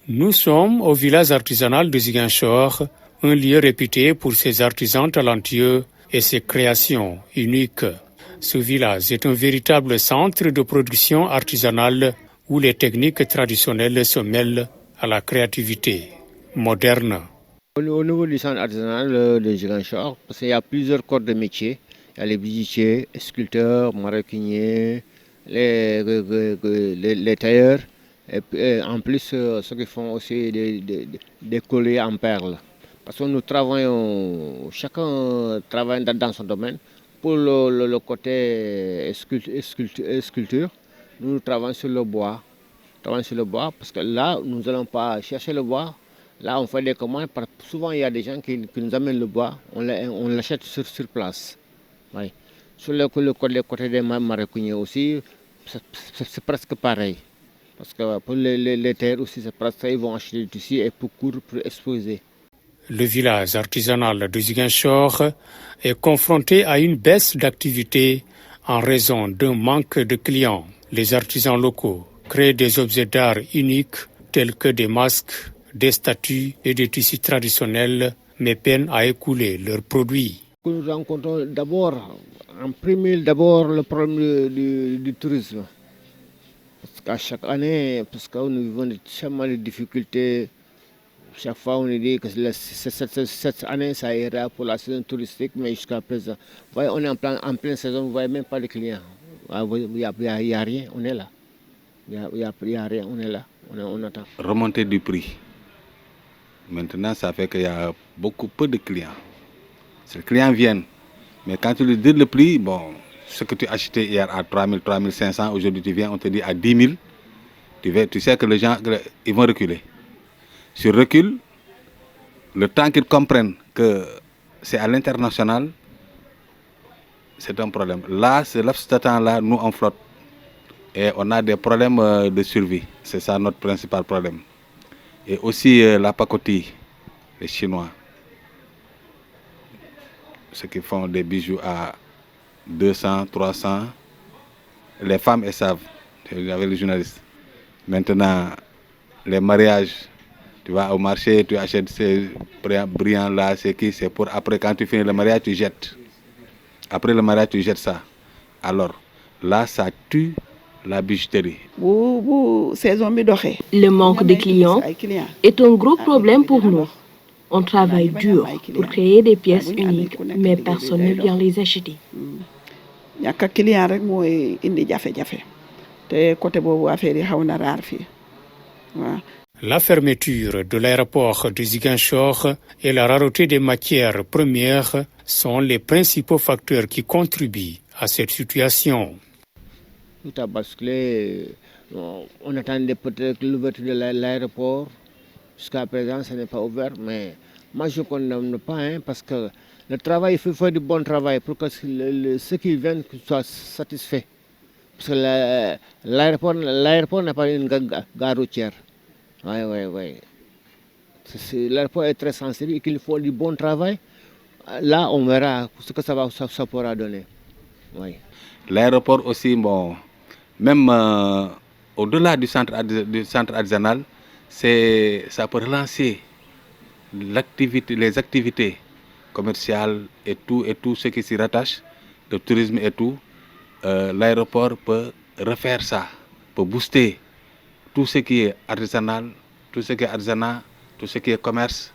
Nous sommes au village artisanal de Ziguinchor, un lieu réputé pour ses artisans talentueux et ses créations uniques. Ce village est un véritable centre de production artisanale où les techniques traditionnelles se mêlent à la créativité moderne. Au niveau du centre artisanal de Ziguinchor, parce qu'il y a plusieurs corps de métier. Il y a les bijoutiers, les sculpteurs, maroquiniers, les tailleurs. Et en plus, ceux qui font aussi des colliers en perles. Parce que nous travaillons, chacun travaille dans son domaine. Pour le côté sculpture, nous travaillons sur le bois. Parce que là, nous n'allons pas chercher le bois. Là, on fait des commandes. Souvent, il y a des gens qui nous amènent le bois. On l'achète sur place. Oui. Sur le côté des maroquiniers aussi, c'est presque pareil. Parce que pour les terres aussi, c'est presque ça. Ils vont acheter du tissu et pour coudre, pour exposer. Le village artisanal de Ziguinchor est confronté à une baisse d'activité en raison d'un manque de clients. Les artisans locaux créent des objets d'art uniques tels que des masques, des statues et des tissus traditionnels, mais peinent à écouler leurs produits. Nous rencontrons d'abord, en premier d'abord, le problème du tourisme. Parce qu'à chaque année, parce que nous vivons tellement de difficultés, chaque fois on nous dit que cette année ça ira pour la saison touristique, mais jusqu'à présent, vous voyez, on est en pleine saison, vous ne voyez même pas de clients. Il n'y a rien, on est là. Il n'y a rien, on est là, on attend. Remontée du prix. Maintenant, ça fait qu'il y a peu de clients. Les clients viennent, mais quand tu lui dis le prix, bon, ce que tu achetais hier à 3 000, 3 500, aujourd'hui tu viens, on te dit à 10 000, tu sais que les gens ils vont reculer. Sur recul, le temps qu'ils comprennent que c'est à l'international, c'est un problème. Là, ce laps de temps-là, nous on flotte et on a des problèmes de survie. C'est ça notre principal problème. Et aussi la pacotille, les Chinois. Ceux qui font des bijoux à 200, 300, les femmes elles savent, avec les journalistes. Maintenant, les mariages, tu vas au marché, tu achètes ces brillants là, c'est pour après quand tu finis le mariage, tu jettes. Après le mariage, tu jettes ça. Alors, là, ça tue la bijouterie. Le manque de clients est un gros problème pour nous. On travaille dur pour créer des pièces uniques, mais personne ne vient les acheter. La fermeture de l'aéroport de Ziguinchor et la rareté des matières premières sont les principaux facteurs qui contribuent à cette situation. Tout a basculé. On attendait peut-être l'ouverture de l'aéroport. Jusqu'à présent, ce n'est pas ouvert, mais moi je ne condamne pas, parce que le travail, il faut faire du bon travail pour que ceux qui viennent soient satisfaits. Parce que l'aéroport n'est pas une gare routière. Oui. L'aéroport est très sensible et qu'il faut du bon travail. Là, on verra ce que ça pourra donner. Oui. L'aéroport aussi, bon, même au-delà du centre artisanal, ça peut relancer les activités commerciales et tout ce qui s'y rattache, le tourisme et tout. L'aéroport peut refaire ça, peut booster tout ce qui est artisanal, tout ce qui est artisanat, tout ce qui est commerce,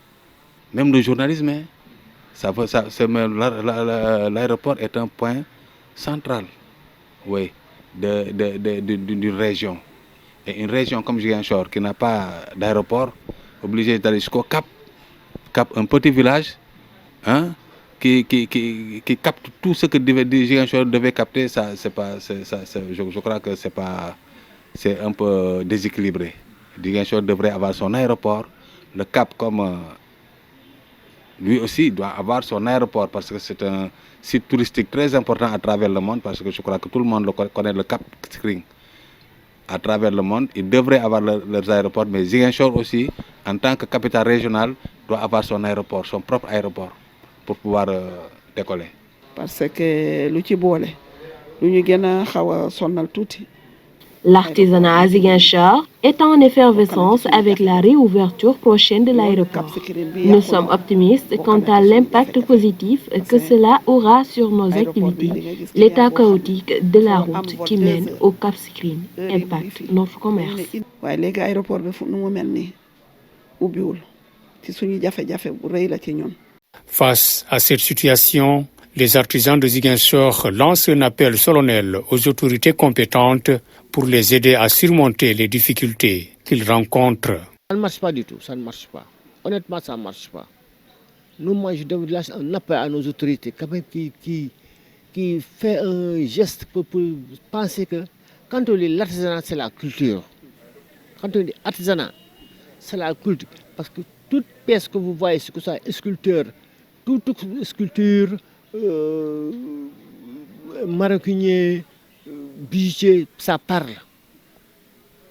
même le journalisme. L'aéroport est un point central, oui, d'une région. Et une région comme Ziguinchor qui n'a pas d'aéroport, obligé d'aller jusqu'au Cap, un petit village, qui capte tout ce que Ziguinchor devait capter, je crois que c'est un peu déséquilibré. Ziguinchor devrait avoir son aéroport, le Cap comme lui aussi doit avoir son aéroport parce que c'est un site touristique très important à travers le monde, parce que je crois que tout le monde connaît le Cap Skirring. À travers le monde, ils devraient avoir leurs aéroports, mais Ziguinchor aussi, en tant que capitale régionale, doit avoir son aéroport, son propre aéroport, pour pouvoir décoller. Parce que lu ci boole lu ñu gën a xaw a sonnal tuuti L'artisanat à Ziguinchor est en effervescence avec la réouverture prochaine de l'aéroport. Nous sommes optimistes quant à l'impact positif que cela aura sur nos activités. L'état chaotique de la route qui mène au Cap Skirring impacte notre commerce. Face à cette situation, les artisans de Ziguinchor lancent un appel solennel aux autorités compétentes pour les aider à surmonter les difficultés qu'ils rencontrent. Ça ne marche pas du tout, ça ne marche pas. Honnêtement, ça ne marche pas. Nous, moi, je donne un appel à nos autorités quand même qui fait un geste pour penser que quand on dit l'artisanat, c'est la culture. Quand on dit artisanat, c'est la culture. Parce que toute pièce que vous voyez, que ce soit sculpteur, toute sculpture, maroquinier, bijoutier, ça parle.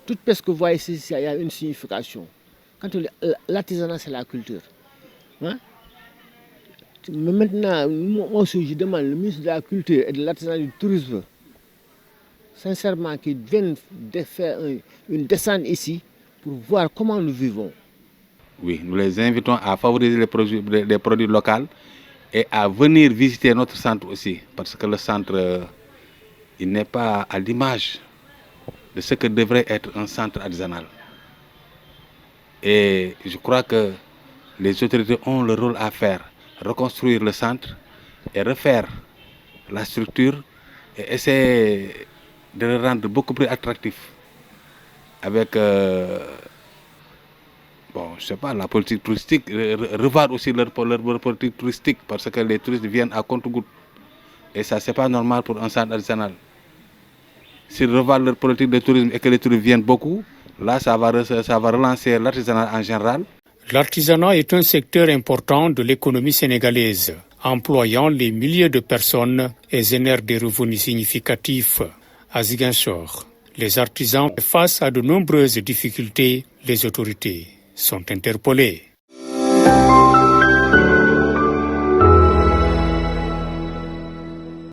Toute pièce que vous voyez ici, il y a une signification. Quand on dit l'artisanat, c'est la culture. Hein? Mais maintenant, moi aussi, je demande le ministre de la Culture et de l'Artisanat du Tourisme, sincèrement, qu'ils viennent de faire une descente ici pour voir comment nous vivons. Oui, nous les invitons à favoriser les produits locaux et à venir visiter notre centre aussi, parce que le centre, il n'est pas à l'image de ce que devrait être un centre artisanal. Et je crois que les autorités ont le rôle à faire, reconstruire le centre et refaire la structure et essayer de le rendre beaucoup plus attractif avec je sais pas, la politique touristique, revoir aussi leur politique touristique parce que les touristes viennent à compte-gouttes. Et ça, c'est pas normal pour un centre artisanal. S'ils revoient leur politique de tourisme et que les touristes viennent beaucoup, là, ça va relancer l'artisanat en général. L'artisanat est un secteur important de l'économie sénégalaise, employant les milliers de personnes et génère des revenus significatifs. À Ziguinchor, les artisans, face à de nombreuses difficultés, les autorités sont interpellées.